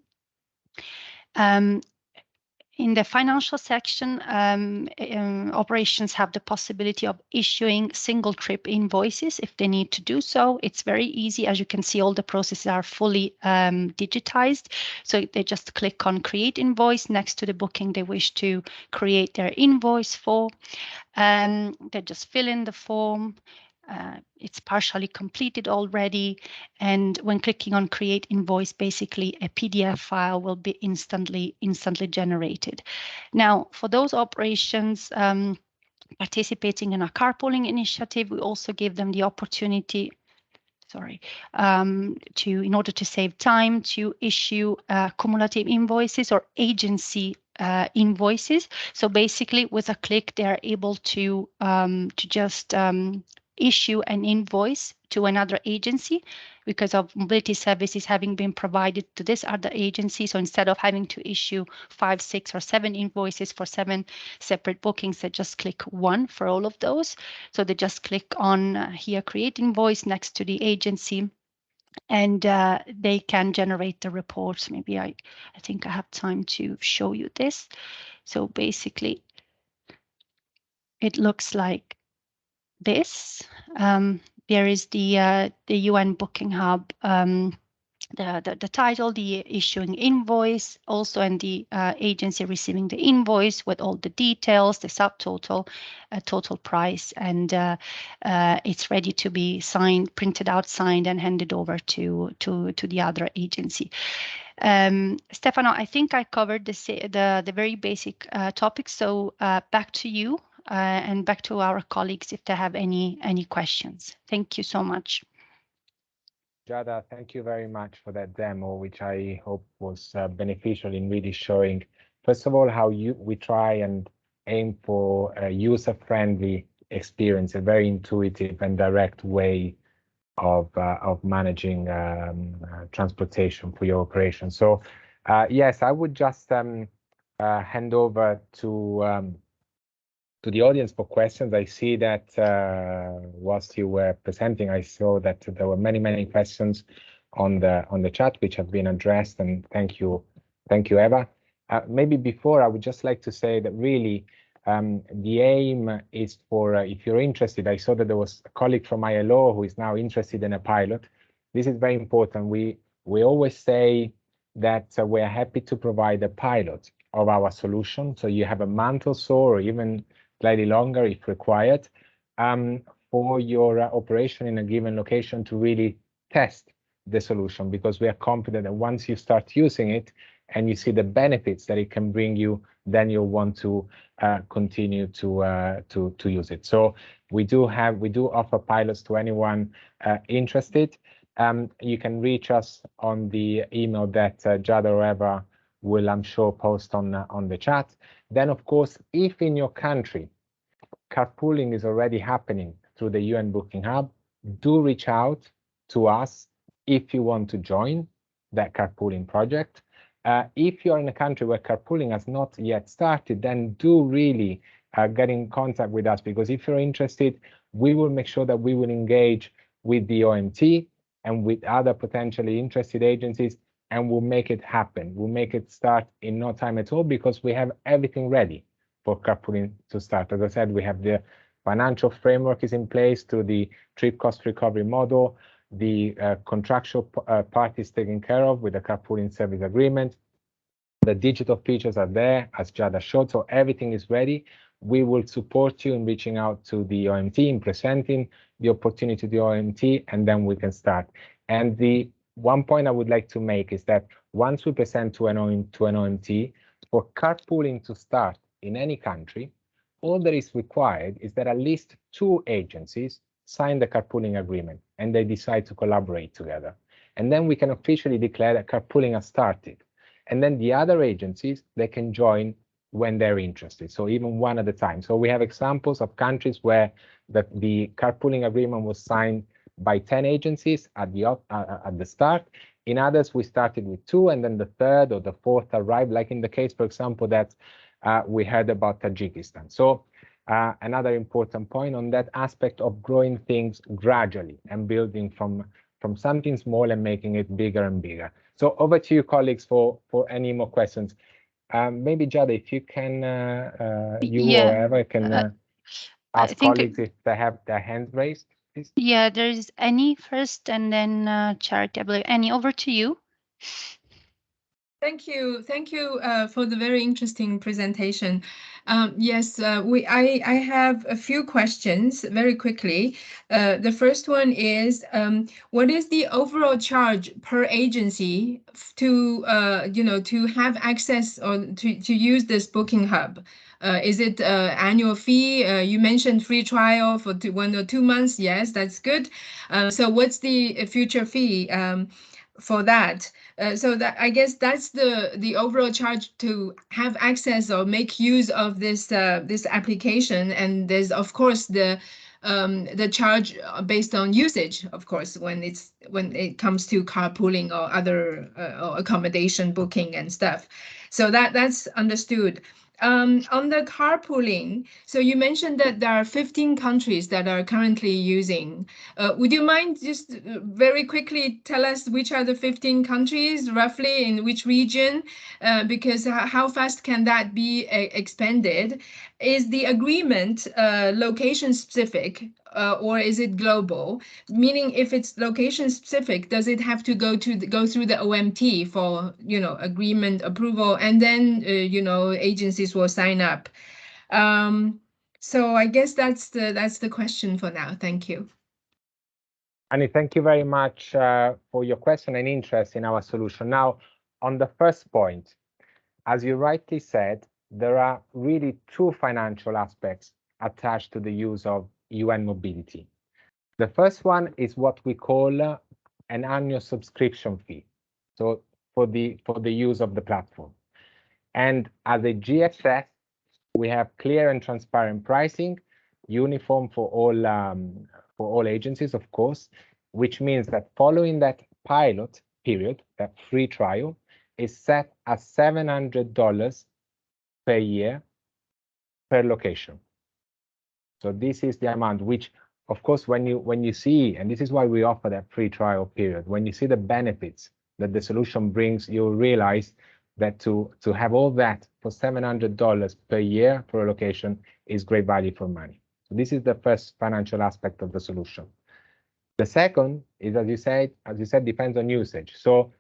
In the financial section, operations have the possibility of issuing single trip invoices if they need to do so. It's very easy. As you can see, all the processes are fully digitized. So they just click on create invoice next to the booking they wish to create their invoice for. They just fill in the form. It's partially completed already, and when clicking on create invoice, basically a PDF file will be instantly generated. Now, for those operations participating in a carpooling initiative, we also give them the opportunity, in order to save time, to issue cumulative invoices or agency invoices. So basically, with a click, they are able to just issue an invoice to another agency because of mobility services having been provided to this other agency. So instead of having to issue 5, 6, or 7 invoices for 7 separate bookings, they just click one for all of those. So they just click on here, create invoice next to the agency, and they can generate the reports. Maybe I think I have time to show you this. So basically, it looks like this. There is the UN Booking Hub the title, the issuing invoice, also, and the agency receiving the invoice with all the details, the subtotal, total price, and it's ready to be signed, printed out, signed, and handed over to the other agency. Stefano, I think I covered the very basic topics. So back to you and back to our colleagues if they have any questions. Thank you so much. Giada, thank you very much for that demo, which I hope was beneficial in really showing, first of all, how we try and aim for a user-friendly experience, a very intuitive and direct way of managing transportation for your operation. So yes, I would just hand over to the audience for questions. I see that whilst you were presenting, I saw that there were many questions on the chat which have been addressed, and thank you, Eva. Maybe before, I would just like to say that really the aim is for, if you're interested, I saw that there was a colleague from ILO who is now interested in a pilot. This is very important. We always say that we're happy to provide a pilot of our solution. So you have a month or so, or even slightly longer if required, for your operation in a given location to really test the solution, because we are confident that once you start using it and you see the benefits that it can bring you, then you'll want to continue to use it. So we do offer pilots to anyone interested. You can reach us on the email that Giada or Eva will, I'm sure, post on the chat. Then, of course, if in your country carpooling is already happening through the UN Booking Hub, do reach out to us if you want to join that carpooling project. If you're in a country where carpooling has not yet started, then do really get in contact with us, because if you're interested, we will make sure that we will engage with the OMT and with other potentially interested agencies, and we'll make it happen. We'll make it start in no time at all, because we have everything ready for carpooling to start. As I said, we have the financial framework is in place to the trip cost recovery model. The contractual part is taken care of with the carpooling service agreement. The digital features are there, as Giada showed, so everything is ready. We will support you in reaching out to the OMT, in presenting the opportunity to the OMT, and then we can start. And the one point I would like to make is that once we present to an OMT, for carpooling to start in any country, all that is required is that at least 2 agencies sign the carpooling agreement and they decide to collaborate together. And then we can officially declare that carpooling has started. And then the other agencies, they can join when they're interested, so even one at a time. So we have examples of countries where the carpooling agreement was signed by 10 agencies at the start. In others, we started with 2, and then the 3rd or the 4th arrived, like in the case, for example, that we heard about Tajikistan. So another important point on that aspect of growing things gradually and building from something small and making it bigger and bigger. So over to you, colleagues, for any more questions. Maybe Giada, if you can, you or Eva can ask colleagues if they have their hands raised, please. Yeah, there's Annie first, and then Charity. I believe. Annie, over to you. Thank you for the very interesting presentation. Yes, I have a few questions very quickly. The first one is, what is the overall charge per agency to to have access or to use this booking hub? Is it annual fee? You mentioned free trial for 1 or 2 months. Yes, that's good. So what's the future fee for that? So that, I guess, that's the overall charge to have access or make use of this this application. And there's of course the charge based on usage, of course, when it comes to carpooling or other or accommodation booking and stuff. So that's understood. On the carpooling, so you mentioned that there are 15 countries that are currently using. Would you mind just very quickly tell us which are the 15 countries, roughly in which region? Because how fast can that be expanded? Is the agreement location specific, or is it global? Meaning, if it's location specific, does it have to go through the OMT for, you know, agreement approval, and then you know, agencies will sign up? So I guess that's the question for now. Thank you. Annie, thank you very much for your question and interest in our solution. Now, on the first point, as you rightly said, there are really two financial aspects attached to the use of UN mobility. The first one is what we call an annual subscription fee, so for the use of the platform. And as a GSS, we have clear and transparent pricing, uniform for all agencies, of course, which means that following that pilot period, that free trial, is set at $700 per year per location. So this is the amount which, of course, when you see, and this is why we offer that free trial period, when you see the benefits that the solution brings, you'll realize that to have all that for $700 per year for a location is great value for money. So this is the first financial aspect of the solution. The second is, as you said, depends on usage. So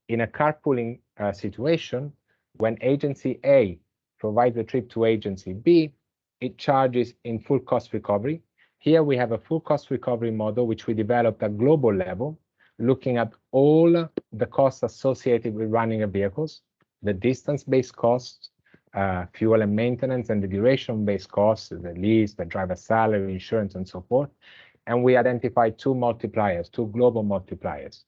in a carpooling situation, when agency A provides a trip to agency B, it charges in full cost recovery. Here we have a full cost recovery model, which we developed at global level, looking at all the costs associated with running a vehicles, the distance-based costs, fuel and maintenance, and the duration-based costs, the lease, the driver salary, insurance, and so forth. And we identified two multipliers, two global multipliers,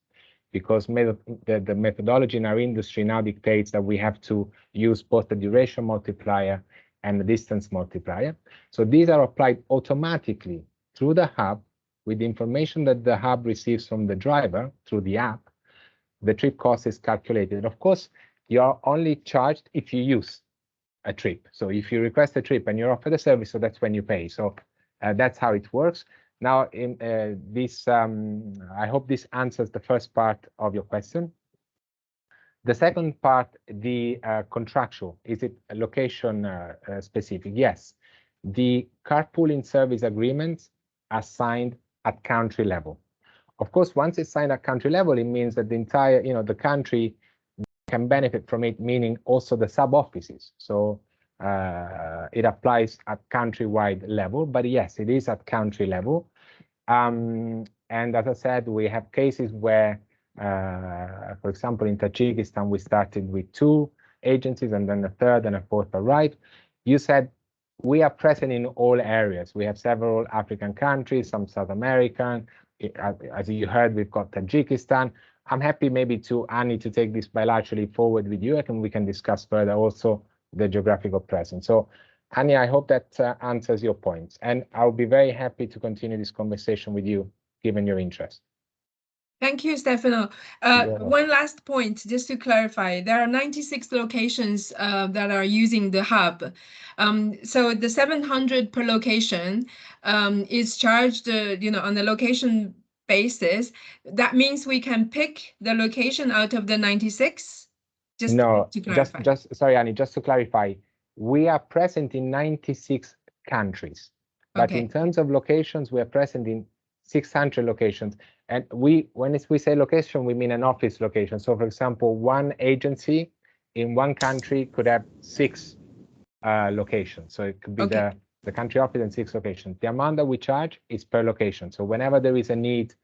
because the methodology in our industry now dictates that we have to use both the duration multiplier and the distance multiplier. So these are applied automatically through the hub with the information that the hub receives from the driver through the app. The trip cost is calculated. Of course, you're only charged if you use a trip. So if you request a trip and you're offered a service, so that's when you pay. So that's how it works. Now, in I hope this answers the first part of your question. The second part, the contractual, is it location specific? Yes. The carpooling service agreements are signed at country level. Of course, once it's signed at country level, it means that the entire, the country can benefit from it, meaning also the sub-offices. So it applies at countrywide level, but yes, it is at country level. And as I said, we have cases where, for example, in Tajikistan, we started with 2 agencies and then a third and a fourth arrived. You said we are present in all areas. We have several African countries, some South American. As you heard, we've got Tajikistan. I'm happy maybe Annie, to take this bilaterally forward with you, and we can discuss further also the geographical presence. So Annie, I hope that answers your points, and I'll be very happy to continue this conversation with you, given your interest. Thank you, Stefano. One last point, just to clarify, there are 96 locations that are using the hub. So the 700 per location is charged, on the location basis. That means we can pick the location out of the 96? Just to clarify. Sorry, Annie, just to clarify, we are present in 96 countries, but in terms of locations, we are present in 600 locations. And when we say location, we mean an office location. So for example, one agency in one country could have 6 locations. So it could be the country office and 6 locations. The amount that we charge is per location. So whenever there is a need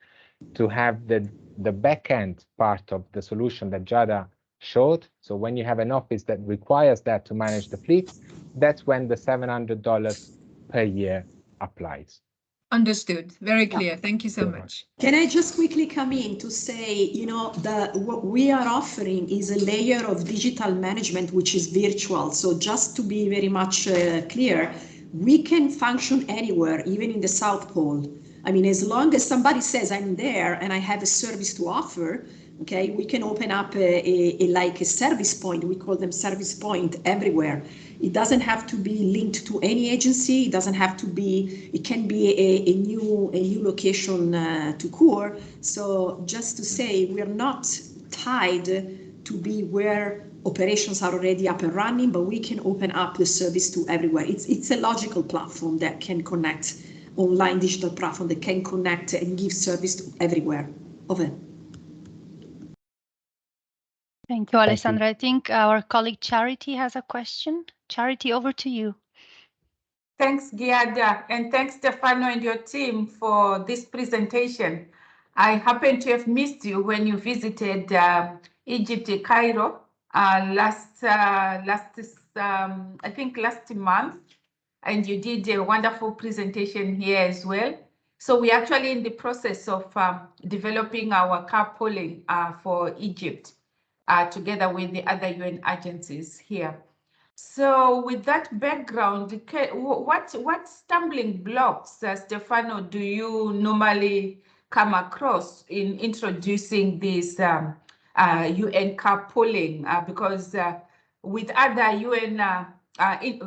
to have the back-end part of the solution that Giada showed, so when you have an office that requires that to manage the fleet, that's when the $700 per year applies. Understood. Very clear. Thank you so much. Can I just quickly come in to say, what we are offering is a layer of digital management, which is virtual. So just to be very much clear, we can function anywhere, even in the South Pole. I mean, as long as somebody says I'm there and I have a service to offer, okay, we can open up like a service point. We call them service point everywhere. It doesn't have to be linked to any agency. It doesn't have to be, it can be a new location to Core. So just to say, we're not tied to be where operations are already up and running, but we can open up the service to everywhere. It's a logical platform that can connect online digital platform that can connect and give service to everywhere. Over. Thank you, Alessandra. I think our colleague Charity has a question. Charity, over to you. Thanks, Giada, and thanks, Stefano and your team for this presentation. I happen to have missed you when you visited Egypt, Cairo, I think last month, and you did a wonderful presentation here as well. So we're actually in the process of developing our carpooling for Egypt together with the other UN agencies here. So with that background, what stumbling blocks, Stefano, do you normally come across in introducing this UN carpooling? Because with other UN,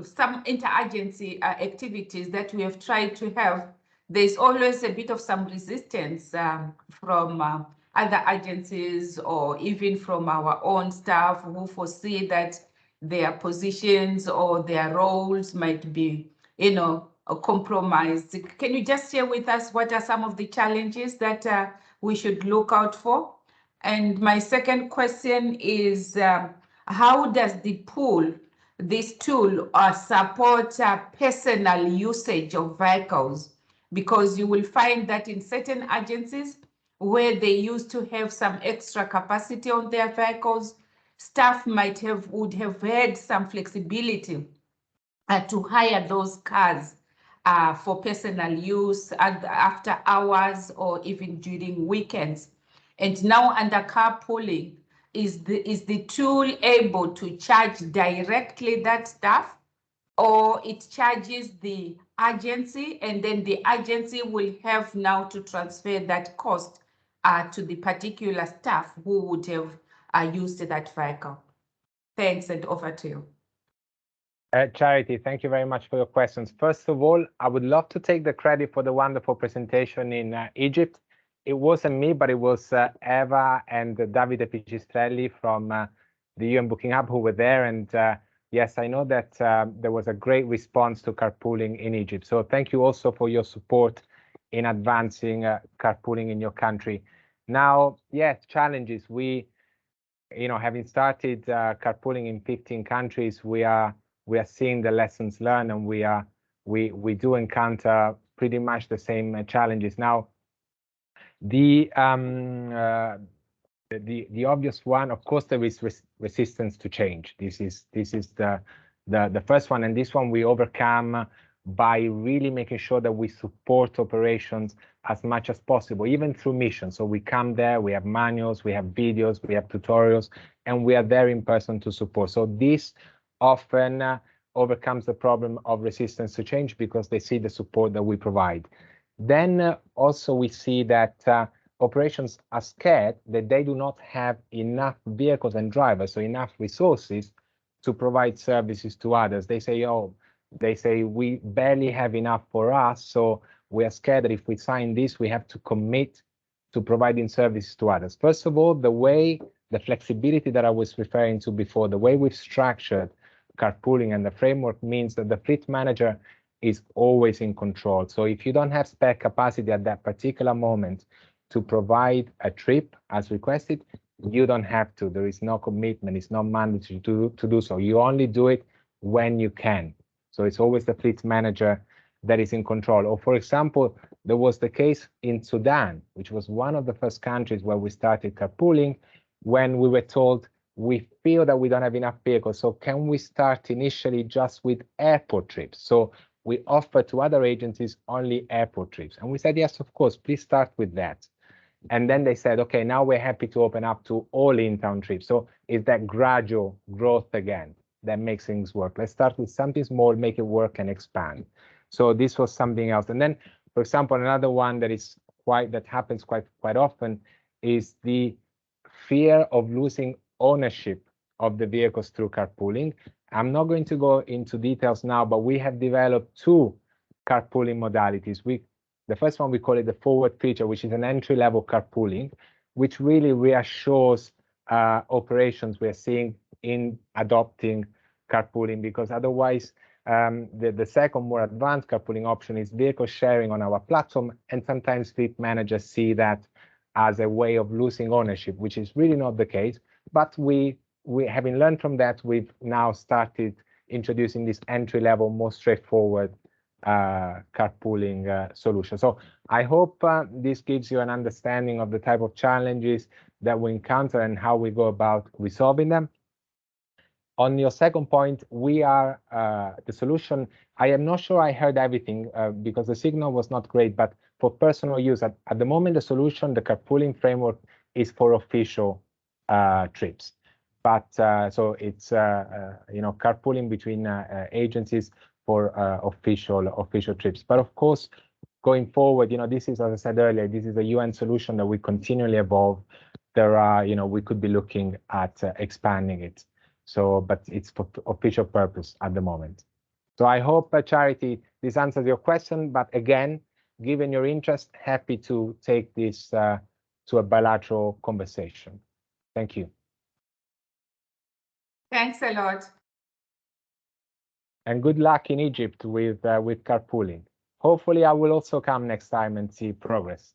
some interagency activities that we have tried to have, there's always a bit of some resistance from other agencies or even from our own staff who foresee that their positions or their roles might be, compromised. Can you just share with us what are some of the challenges that we should look out for? And my second question is, how does this tool support personal usage of vehicles? Because you will find that in certain agencies where they used to have some extra capacity on their vehicles, staff would have had some flexibility to hire those cars for personal use after hours or even during weekends. And now under carpooling, is the tool able to charge directly that staff, or it charges the agency and then the agency will have now to transfer that cost to the particular staff who would have used that vehicle? Thanks, and over to you. Charity, thank you very much for your questions. First of all, I would love to take the credit for the wonderful presentation in Egypt. It wasn't me, but it was Eva and Davide Pipistrelli from the UN Booking Hub who were there. And yes, I know that there was a great response to carpooling in Egypt. So thank you also for your support in advancing carpooling in your country. Now, yes, challenges. We, having started carpooling in 15 countries, we are seeing the lessons learned, and we do encounter pretty much the same challenges. Now, the obvious one, of course, there is resistance to change. This is the first one, and this one we overcome by really making sure that we support operations as much as possible, even through missions. So we come there, we have manuals, we have videos, we have tutorials, and we are there in person to support. So this often overcomes the problem of resistance to change because they see the support that we provide. Then also we see that operations are scared that they do not have enough vehicles and drivers, so enough resources to provide services to others. They say, we barely have enough for us, so we are scared that if we sign this, we have to commit to providing services to others. First of all, the flexibility that I was referring to before, the way we've structured carpooling and the framework means that the fleet manager is always in control. So if you don't have spare capacity at that particular moment to provide a trip as requested, you don't have to. There is no commitment. It's not mandatory to do so. You only do it when you can. So it's always the fleet manager that is in control. Or for example, there was the case in Sudan, which was one of the first countries where we started carpooling, when we were told, we feel that we don't have enough vehicles, so can we start initially just with airport trips? So we offer to other agencies only airport trips. And we said, yes, of course, please start with that. And then they said, okay, now we're happy to open up to all in-town trips. So it's that gradual growth again that makes things work. Let's start with something small, make it work and expand. So this was something else. And then, for example, another one that happens quite often is the fear of losing ownership of the vehicles through carpooling. I'm not going to go into details now, but we have developed two carpooling modalities. The first one, we call it the forward feature, which is an entry-level carpooling, which really reassures operations we are seeing in adopting carpooling, because otherwise The second, more advanced carpooling option is vehicle sharing on our platform, and sometimes fleet managers see that as a way of losing ownership, which is really not the case. But we having learned from that, we've now started introducing this entry-level, more straightforward carpooling solution. So I hope this gives you an understanding of the type of challenges that we encounter and how we go about resolving them. On your second point, we are the solution. I am not sure I heard everything because the signal was not great, but for personal use, at the moment, the solution, the carpooling framework is for official trips. But so it's carpooling between agencies for official trips. But of course, going forward, this is, as I said earlier, this is a UN solution that we continually evolve. There are, we could be looking at expanding it. So, but it's for official purpose at the moment. So I hope, Charity, this answers your question. But again, given your interest, happy to take this to a bilateral conversation. Thank you. Thanks a lot. And good luck in Egypt with carpooling. Hopefully, I will also come next time and see progress.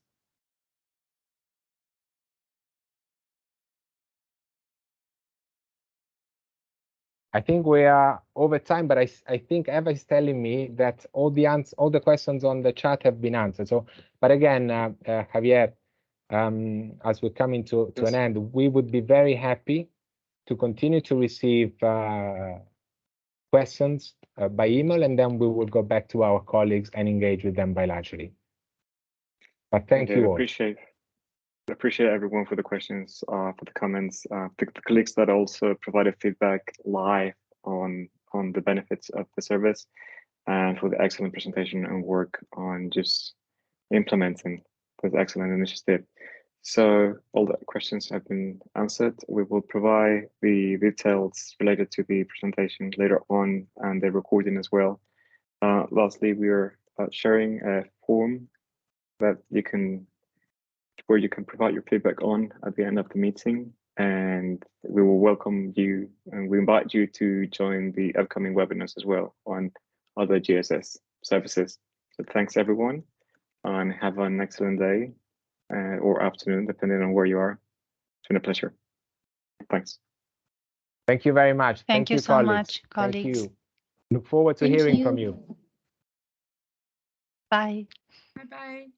I think we are over time, but I think Eva is telling me that all the questions on the chat have been answered. So, but again, Javier, as we're coming to an end, we would be very happy to continue to receive questions by email, and then we will go back to our colleagues and engage with them bilaterally. But thank you all. Appreciate everyone for the questions, for the comments, the colleagues that also provided feedback live on the benefits of the service, and for the excellent presentation and work on just implementing this excellent initiative. So all the questions have been answered. We will provide the details related to the presentation later on and the recording as well. Lastly, we are sharing a form that where you can provide your feedback on at the end of the meeting, and we will welcome you and we invite you to join the upcoming webinars as well on other GSS services. So thanks everyone, and have an excellent day or afternoon, depending on where you are. It's been a pleasure. Thanks. Thank you very much. Thank you so much, colleagues. Thank you. Look forward to hearing from you. Bye. Bye-bye.